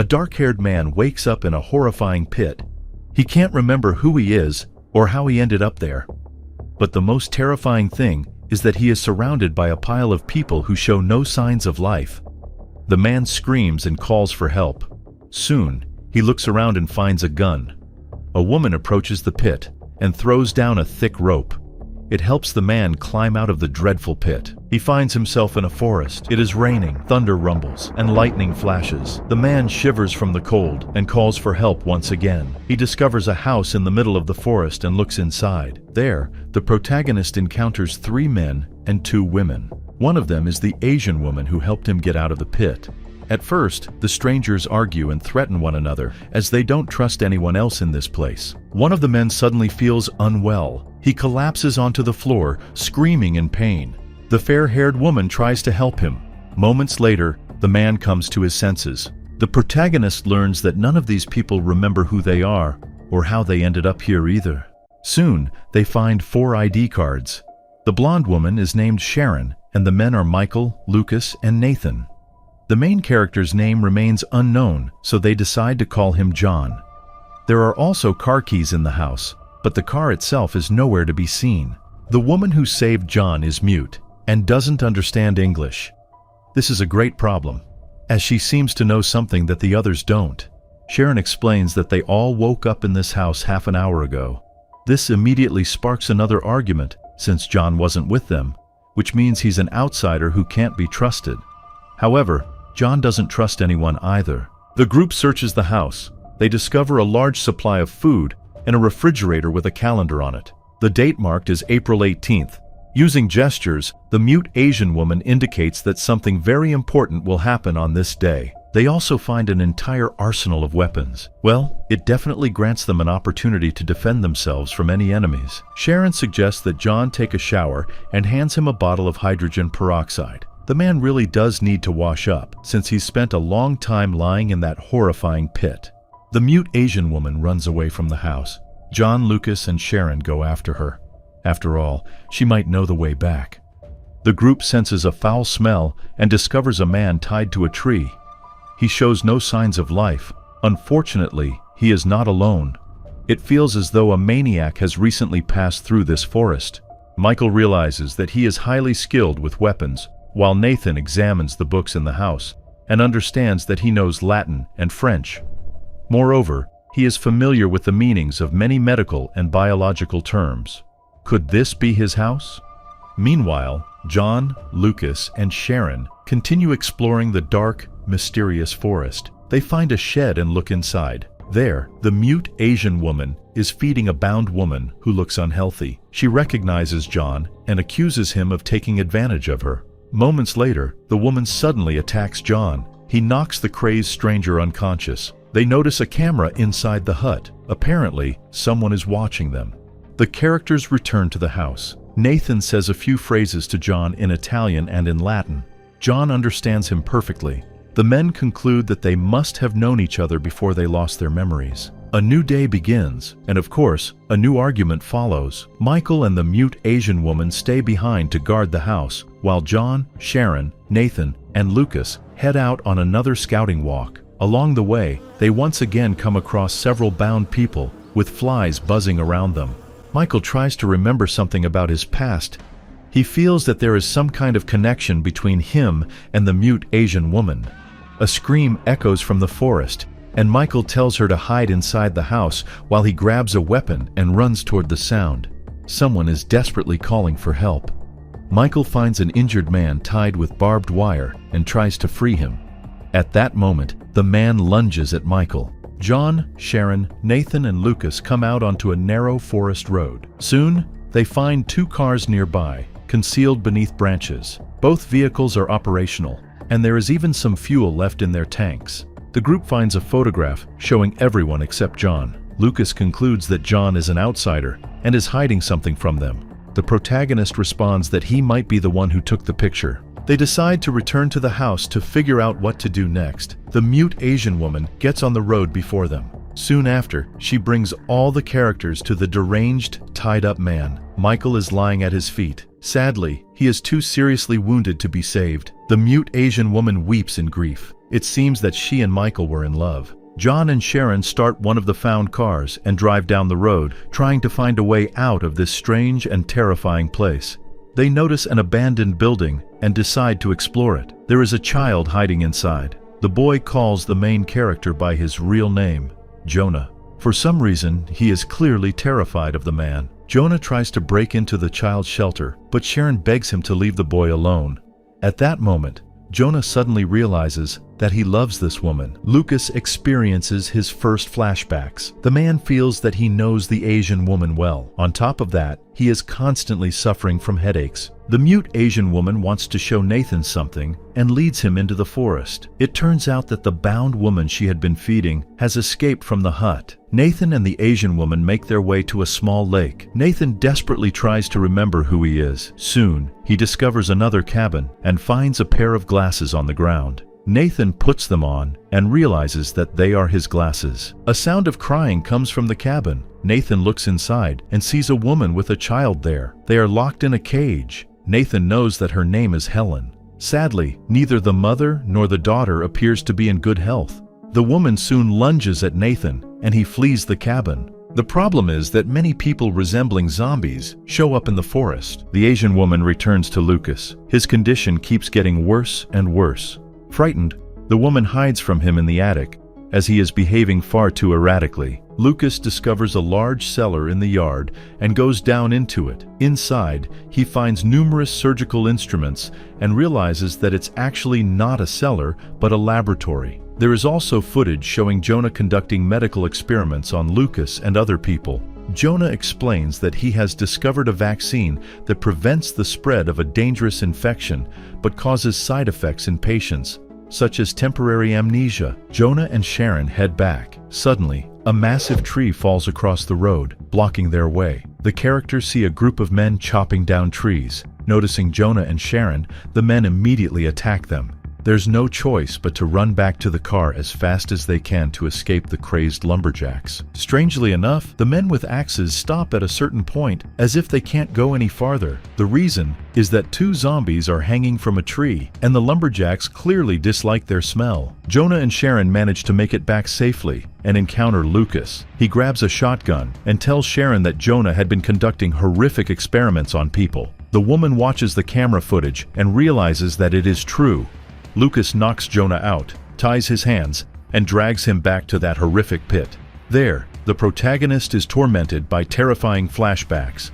A dark-haired man wakes up in a horrifying pit. He can't remember who he is or how he ended up there. But the most terrifying thing is that he is surrounded by a pile of people who show no signs of life. The man screams and calls for help. Soon, he looks around and finds a gun. A woman approaches the pit and throws down a thick rope. It helps the man climb out of the dreadful pit. He finds himself in a forest. It is raining, thunder rumbles, and lightning flashes. The man shivers from the cold and calls for help once again. He discovers a house in the middle of the forest and looks inside. There, the protagonist encounters 3 men and 2 women. One of them is the Asian woman who helped him get out of the pit. At first, the strangers argue and threaten one another as they don't trust anyone else in this place. One of the men suddenly feels unwell. He collapses onto the floor, screaming in pain. The fair-haired woman tries to help him. Moments later, the man comes to his senses. The protagonist learns that none of these people remember who they are or how they ended up here either. Soon, they find 4 ID cards. The blonde woman is named Sharon, and the men are Michael, Lucas, and Nathan. The main character's name remains unknown, so they decide to call him John. There are also car keys in the house, but the car itself is nowhere to be seen. The woman who saved John is mute and doesn't understand English. This is a great problem, as she seems to know something that the others don't. Sharon explains that they all woke up in this house half an hour ago. This immediately sparks another argument, since John wasn't with them, which means he's an outsider who can't be trusted. However, John doesn't trust anyone either. The group searches the house. They discover a large supply of food and a refrigerator with a calendar on it. The date marked is April 18th. Using gestures, the mute Asian woman indicates that something very important will happen on this day. They also find an entire arsenal of weapons. Well, it definitely grants them an opportunity to defend themselves from any enemies. Sharon suggests that John take a shower and hands him a bottle of hydrogen peroxide. The man really does need to wash up, since he's spent a long time lying in that horrifying pit. The mute Asian woman runs away from the house. John, Lucas, and Sharon go after her. After all, she might know the way back. The group senses a foul smell and discovers a man tied to a tree. He shows no signs of life. Unfortunately, he is not alone. It feels as though a maniac has recently passed through this forest. Michael realizes that he is highly skilled with weapons, while Nathan examines the books in the house and understands that he knows Latin and French. Moreover, he is familiar with the meanings of many medical and biological terms. Could this be his house? Meanwhile, John, Lucas, and Sharon continue exploring the dark, mysterious forest. They find a shed and look inside. There, the mute Asian woman is feeding a bound woman who looks unhealthy. She recognizes John and accuses him of taking advantage of her. Moments later, the woman suddenly attacks John. He knocks the crazed stranger unconscious. They notice a camera inside the hut. Apparently, someone is watching them. The characters return to the house. Nathan says a few phrases to John in Italian and in Latin. John understands him perfectly. The men conclude that they must have known each other before they lost their memories. A new day begins, and of course, a new argument follows. Michael and the mute Asian woman stay behind to guard the house, while John, Sharon, Nathan, and Lucas head out on another scouting walk. Along the way, they once again come across several bound people, with flies buzzing around them. Michael tries to remember something about his past. He feels that there is some kind of connection between him and the mute Asian woman. A scream echoes from the forest, and Michael tells her to hide inside the house while he grabs a weapon and runs toward the sound. Someone is desperately calling for help. Michael finds an injured man tied with barbed wire and tries to free him. At that moment, the man lunges at Michael. John, Sharon, Nathan, and Lucas come out onto a narrow forest road. Soon, they find 2 cars nearby, concealed beneath branches. Both vehicles are operational, and there is even some fuel left in their tanks. The group finds a photograph showing everyone except John. Lucas concludes that John is an outsider and is hiding something from them. The protagonist responds that he might be the one who took the picture. They decide to return to the house to figure out what to do next. The mute Asian woman gets on the road before them. Soon after, she brings all the characters to the deranged, tied-up man. Michael is lying at his feet. Sadly, he is too seriously wounded to be saved. The mute Asian woman weeps in grief. It seems that she and Michael were in love. John and Sharon start one of the found cars and drive down the road, trying to find a way out of this strange and terrifying place. They notice an abandoned building and decide to explore it. There is a child hiding inside. The boy calls the main character by his real name, Jonah. For some reason, he is clearly terrified of the man. Jonah tries to break into the child's shelter, but Sharon begs him to leave the boy alone. At that moment, Jonah suddenly realizes that he loves this woman. Lucas experiences his first flashbacks. The man feels that he knows the Asian woman well. On top of that, he is constantly suffering from headaches. The mute Asian woman wants to show Nathan something and leads him into the forest. It turns out that the bound woman she had been feeding has escaped from the hut. Nathan and the Asian woman make their way to a small lake. Nathan desperately tries to remember who he is. Soon, he discovers another cabin and finds a pair of glasses on the ground. Nathan puts them on and realizes that they are his glasses. A sound of crying comes from the cabin. Nathan looks inside and sees a woman with a child there. They are locked in a cage. Nathan knows that her name is Helen. Sadly, neither the mother nor the daughter appears to be in good health. The woman soon lunges at Nathan and he flees the cabin. The problem is that many people resembling zombies show up in the forest. The Asian woman returns to Lucas. His condition keeps getting worse and worse. Frightened, the woman hides from him in the attic, as he is behaving far too erratically. Lucas discovers a large cellar in the yard and goes down into it. Inside, he finds numerous surgical instruments and realizes that it's actually not a cellar, but a laboratory. There is also footage showing Jonah conducting medical experiments on Lucas and other people. Jonah explains that he has discovered a vaccine that prevents the spread of a dangerous infection but causes side effects in patients, such as temporary amnesia. Jonah and Sharon head back. Suddenly, a massive tree falls across the road, blocking their way. The characters see a group of men chopping down trees. Noticing Jonah and Sharon, the men immediately attack them. There's no choice but to run back to the car as fast as they can to escape the crazed lumberjacks. Strangely enough, the men with axes stop at a certain point, as if they can't go any farther. The reason is that two zombies are hanging from a tree, and the lumberjacks clearly dislike their smell. Jonah and Sharon manage to make it back safely and encounter Lucas. He grabs a shotgun and tells Sharon that Jonah had been conducting horrific experiments on people. The woman watches the camera footage and realizes that it is true. Lucas knocks Jonah out, ties his hands, and drags him back to that horrific pit. There, the protagonist is tormented by terrifying flashbacks.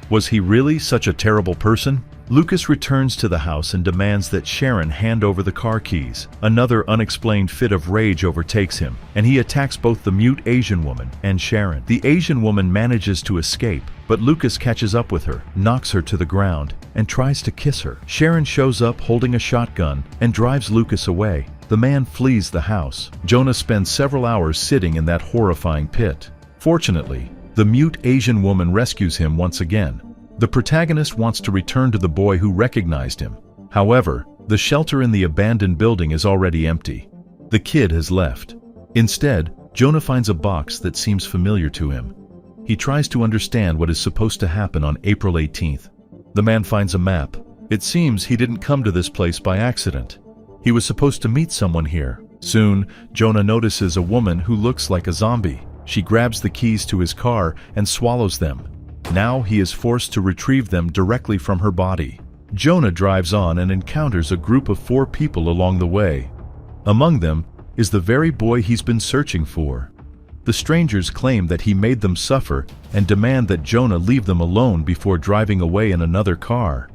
Was he really such a terrible person? Lucas returns to the house and demands that Sharon hand over the car keys. Another unexplained fit of rage overtakes him, and he attacks both the mute Asian woman and Sharon. The Asian woman manages to escape, but Lucas catches up with her, knocks her to the ground, and tries to kiss her. Sharon shows up holding a shotgun and drives Lucas away. The man flees the house. Jonah spends several hours sitting in that horrifying pit. Fortunately, the mute Asian woman rescues him once again. The protagonist wants to return to the boy who recognized him. However, the shelter in the abandoned building is already empty. The kid has left. Instead, Jonah finds a box that seems familiar to him. He tries to understand what is supposed to happen on April 18th. The man finds a map. It seems he didn't come to this place by accident. He was supposed to meet someone here. Soon, Jonah notices a woman who looks like a zombie. She grabs the keys to his car and swallows them. Now he is forced to retrieve them directly from her body. Jonah drives on and encounters a group of 4 people along the way. Among them is the very boy he's been searching for. The strangers claim that he made them suffer and demand that Jonah leave them alone before driving away in another car.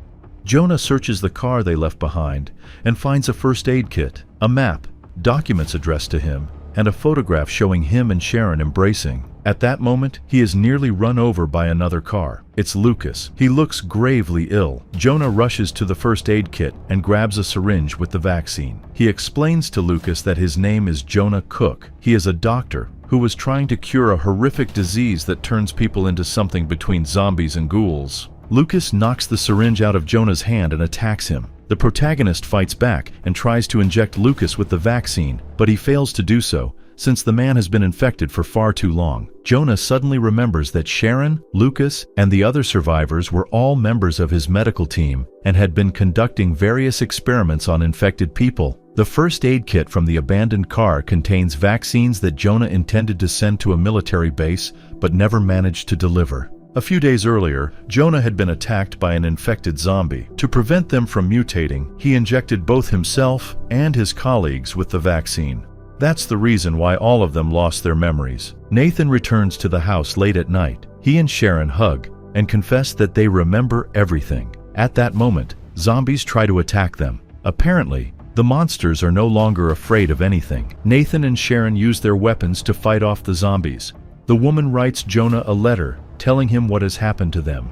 Jonah searches the car they left behind and finds a first aid kit, a map, documents addressed to him, and a photograph showing him and Sharon embracing. At that moment, he is nearly run over by another car. It's Lucas. He looks gravely ill. Jonah rushes to the first aid kit and grabs a syringe with the vaccine. He explains to Lucas that his name is Jonah Cook. He is a doctor who was trying to cure a horrific disease that turns people into something between zombies and ghouls. Lucas knocks the syringe out of Jonah's hand and attacks him. The protagonist fights back and tries to inject Lucas with the vaccine, but he fails to do so, since the man has been infected for far too long. Jonah suddenly remembers that Sharon, Lucas, and the other survivors were all members of his medical team and had been conducting various experiments on infected people. The first aid kit from the abandoned car contains vaccines that Jonah intended to send to a military base but never managed to deliver. A few days earlier, Jonah had been attacked by an infected zombie. To prevent them from mutating, he injected both himself and his colleagues with the vaccine. That's the reason why all of them lost their memories. Nathan returns to the house late at night. He and Sharon hug and confess that they remember everything. At that moment, zombies try to attack them. Apparently, the monsters are no longer afraid of anything. Nathan and Sharon use their weapons to fight off the zombies. The woman writes Jonah a letter telling him what has happened to them.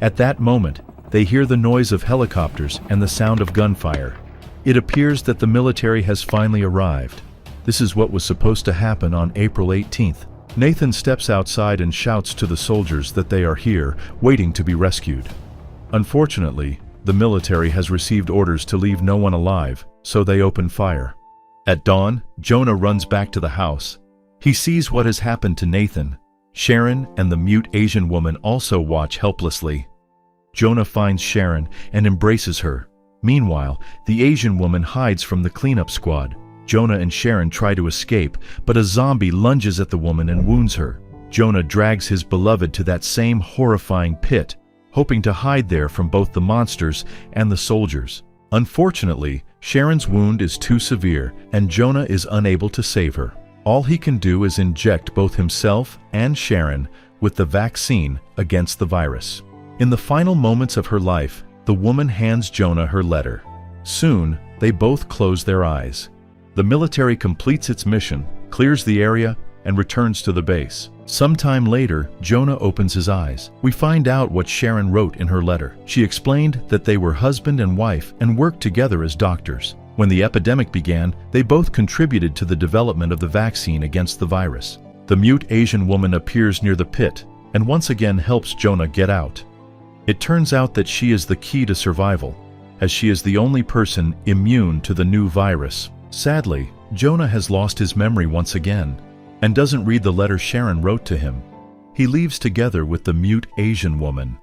At that moment, they hear the noise of helicopters and the sound of gunfire. It appears that the military has finally arrived. This is what was supposed to happen on April 18th. Nathan steps outside and shouts to the soldiers that they are here, waiting to be rescued. Unfortunately, the military has received orders to leave no one alive, so they open fire. At dawn, Jonah runs back to the house. He sees what has happened to Nathan. Sharon and the mute Asian woman also watch helplessly. Jonah finds Sharon and embraces her. Meanwhile, the Asian woman hides from the cleanup squad. Jonah and Sharon try to escape, but a zombie lunges at the woman and wounds her. Jonah drags his beloved to that same horrifying pit, hoping to hide there from both the monsters and the soldiers. Unfortunately, Sharon's wound is too severe, and Jonah is unable to save her. All he can do is inject both himself and Sharon with the vaccine against the virus. In the final moments of her life, the woman hands Jonah her letter. Soon, they both close their eyes. The military completes its mission, clears the area, and returns to the base. Sometime later, Jonah opens his eyes. We find out what Sharon wrote in her letter. She explained that they were husband and wife and worked together as doctors. When the epidemic began, they both contributed to the development of the vaccine against the virus. The mute Asian woman appears near the pit and once again helps Jonah get out. It turns out that she is the key to survival, as she is the only person immune to the new virus. Sadly, Jonah has lost his memory once again and doesn't read the letter Sharon wrote to him. He leaves together with the mute Asian woman